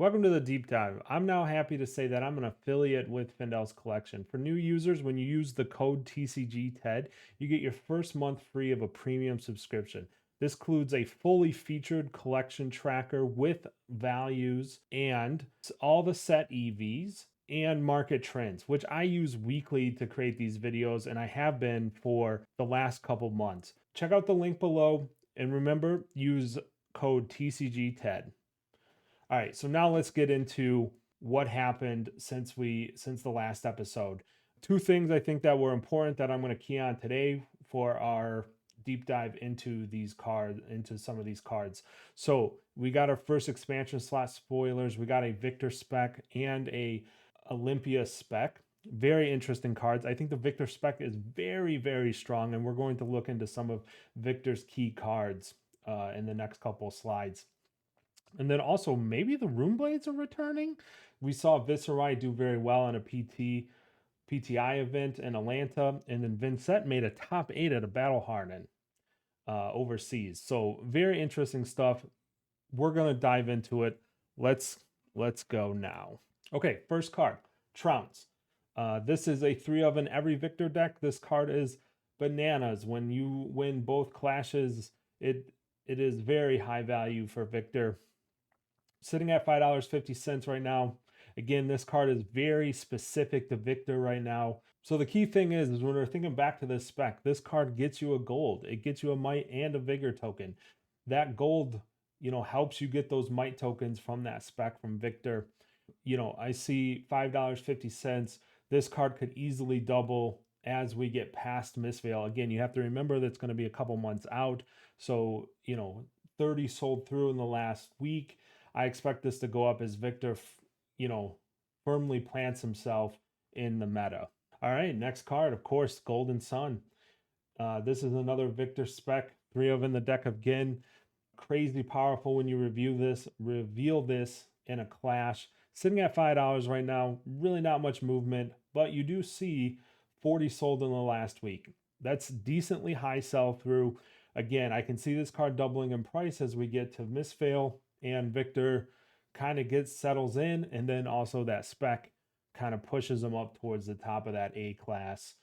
Welcome to the deep dive. I'm now happy to say that I'm an affiliate with Findel's Collection. For new users, when you use the code TCG10, you get your first month free of a premium subscription. This includes a fully featured collection tracker with values and all the set EVs and market trends, which I use weekly to create these videos, and I have been for the last couple months. Check out the link below, and remember, use code TCG10. All right, so now let's get into what happened since the last episode. Two things I think that were important that I'm going to key on today for our deep dive into these cards, into some of these cards. So we got our first expansion slot spoilers. We got a Victor spec and a Olympia spec. Very interesting cards. I think the Victor spec is very, very strong, and we're going to look into some of Victor's key cards in the next couple of slides. And then also maybe the Runeblades are returning. We saw Viserai do very well in a PTI event in Atlanta, and then Vincent made a top 8 at a Battle Harden overseas. So very interesting stuff. We're gonna dive into it. Let's go now. Okay, first card, Trounce. This is a 3 of in every Victor deck. This card is bananas. When you win both clashes, it is very high value for Victor, sitting at $5.50 right now. Again, this card is very specific to Victor right now. So the key thing is when we're thinking back to this spec, this card gets you a gold. It gets you a might and a vigor token. That gold, helps you get those might tokens from that spec from Victor. I see $5.50. This card could easily double as we get past Mistveil. Again, you have to remember that's going to be a couple months out. So, 30 sold through in the last week. I expect this to go up as Victor, firmly plants himself in the meta. All right, next card, of course, Golden Sun. This is another Victor spec, 3 of in the deck again. Crazy powerful when you reveal this in a clash. Sitting at $5 right now, really not much movement, but you do see 40 sold in the last week. That's decently high sell through. Again, I can see this card doubling in price as we get to Mistveil and Victor kind of settles in, and then also that spec kind of pushes him up towards the top of that A class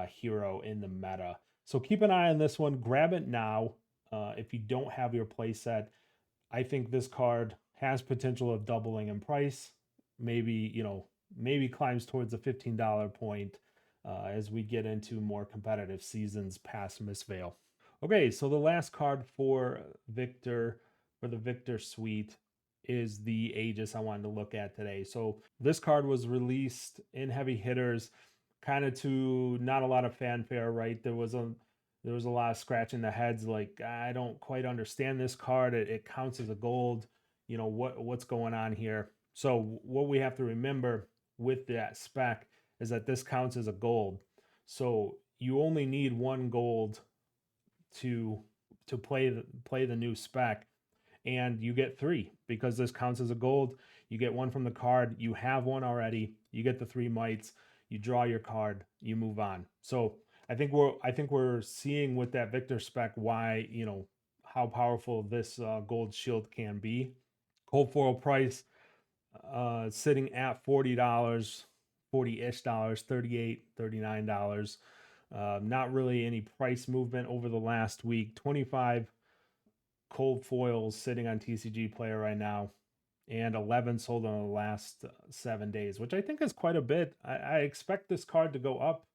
hero in the meta. So keep an eye on this one. Grab it now if you don't have your playset. I think this card has potential of doubling in price. Maybe climbs towards the $15 point as we get into more competitive seasons past Mistveil. Okay, so the last card for Victor, for the Victor suite, is the Aegis I wanted to look at today. So this card was released in heavy hitters, kind of to not a lot of fanfare, right? There was a lot of scratching the heads, like I don't quite understand this card. It counts as a gold. What's going on here? So what we have to remember with that spec is that this counts as a gold. So you only need one gold to play the new spec, and you get 3 because this counts as a gold. You get 1 from the card, you have 1 already, you get the 3 mites, you draw your card, you move on. So I think we're seeing with that Victor spec why, how powerful this gold shield can be. Cold foil price sitting at $40, 40-ish dollars, $38, $39. Not really any price movement over the last week. 25 cold foils sitting on TCG Player right now, and 11 sold in the last 7 days, which I think is quite a bit. I expect this card to go up,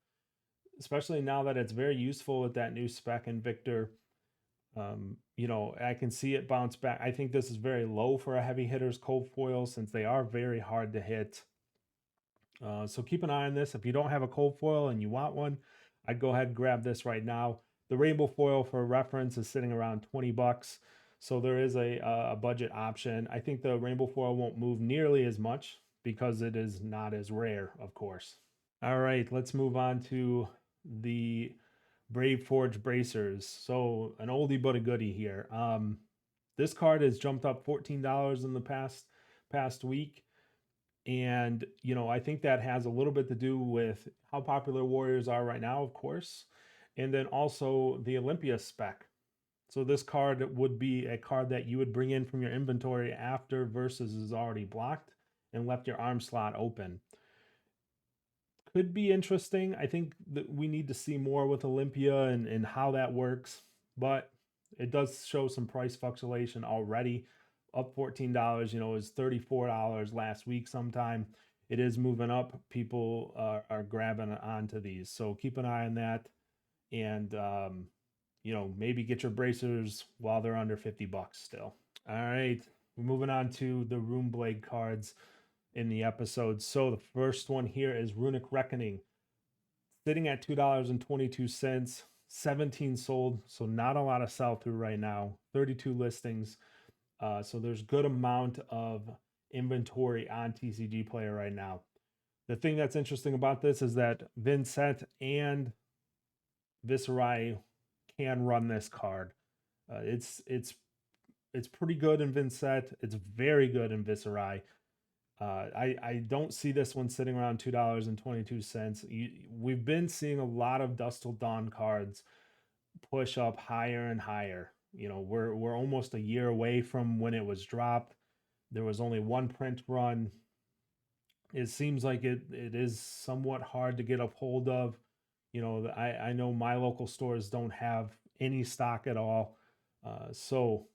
especially now that it's very useful with that new spec in Victor. I can see it bounce back. I think this is very low for a heavy hitter's cold foil since they are very hard to hit. So keep an eye on this. If you don't have a cold foil and you want one, I'd go ahead and grab this right now. The rainbow foil, for reference, is sitting around $20. So there is a budget option. I think the rainbow foil won't move nearly as much because it is not as rare, of course. All right, let's move on to the Brave Forge Bracers. So an oldie but a goodie here. This card has jumped up $14 in the past week. And, I think that has a little bit to do with how popular Warriors are right now, of course. And then also the Olympia spec. So this card would be a card that you would bring in from your inventory after Versus is already blocked and left your arm slot open. Could be interesting. I think that we need to see more with Olympia and how that works, but it does show some price fluctuation already. Up $14, is $34 last week sometime. It is moving up. People are grabbing onto these. So keep an eye on that. And, maybe get your bracers while they're under 50 bucks still. All right. We're moving on to the Runeblade cards in the episode. So the first one here is Runic Reckoning, sitting at $2.22, 17 sold, so not a lot of sell through right now. 32 listings, so there's good amount of inventory on TCG Player right now. The thing that's interesting about this is that Vincent and Viserai can run this card. It's pretty good in Vincent. It's very good in Viserai. I don't see this one sitting around $2.22. We've been seeing a lot of Dusk Till Dawn cards push up higher and higher. We're almost a year away from when it was dropped. There was only one print run. It seems like it is somewhat hard to get a hold of. I know my local stores don't have any stock at all. So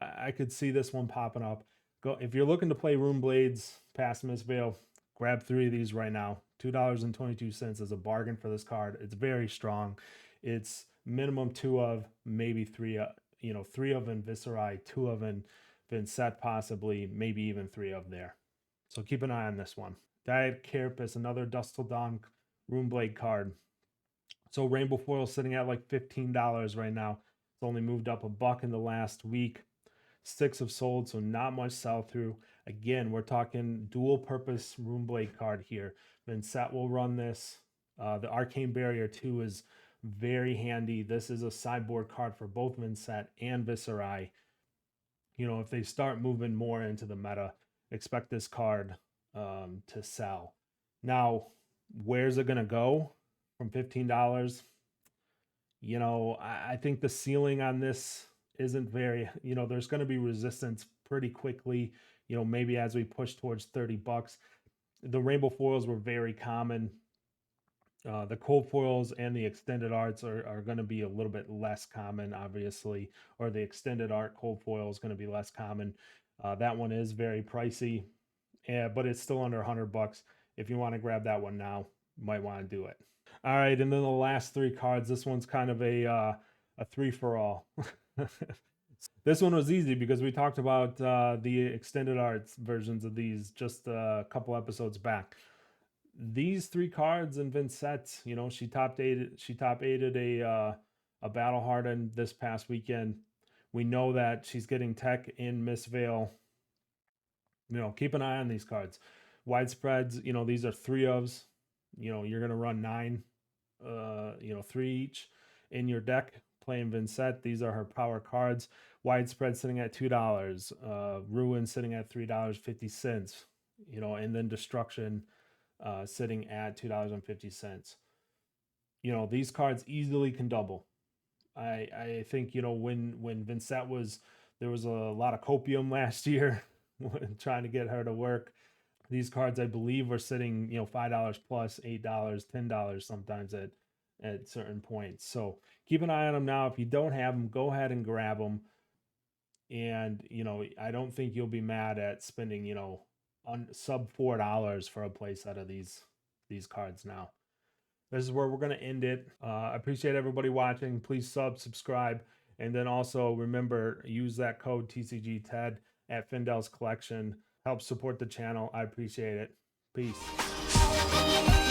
I could see this one popping up. Go if you're looking to play Runeblades past Mistveil, grab 3 of these right now. $2.22 is a bargain for this card. It's very strong. It's minimum 2 of, maybe 3. 3 of in Viserai, 2 of in Vincent, possibly, maybe even 3 of there. So keep an eye on this one. Diet Carapace, another Dusk Till Dawn Runeblade card. So Rainbow Foil sitting at like $15 right now. It's only moved up $1 in the last week. 6 have sold, so not much sell through. Again, we're talking dual purpose Runeblade card here. Vincent will run this. The Arcane Barrier 2 is very handy. This is a sideboard card for both Vincent and Viserai. If they start moving more into the meta, expect this card to sell. Now, where's it going to go from $15? I think the ceiling on this isn't very, there's going to be resistance pretty quickly, maybe as we push towards 30 bucks. The rainbow foils were very common. The cold foils and the extended arts are going to be a little bit less common, obviously, or the extended art cold foil is going to be less common. That one is very pricey, but it's still under 100 bucks. If you want to grab that one now, you might want to do it. All right, and then the last 3 cards. This one's kind of a 3-for-all. This one was easy because we talked about the extended arts versions of these just a couple episodes back. These 3 cards in Vincent, she top aided a Battle Hardened this past weekend. We know that she's getting tech in Mistveil. Keep an eye on these cards. Widespreads, these are 3 ofs. You're gonna run 9, 3 each in your deck. Playing Vincent, these are her power cards. Widespread sitting at $2. Ruin sitting at $3.50. And then Destruction sitting at $2.50. These cards easily can double. I think when Vincent there was a lot of copium last year trying to get her to work. These cards, I believe, are sitting $5 plus, $8, $10 sometimes at certain points. So keep an eye on them now. If you don't have them, go ahead and grab them. And I don't think you'll be mad at spending on sub $4 for a play set of these cards now. This is where we're going to end it. I appreciate everybody watching. Please subscribe, and then also remember, use that code TCG10 at Findel's Collection. Help support the channel. I appreciate it. Peace.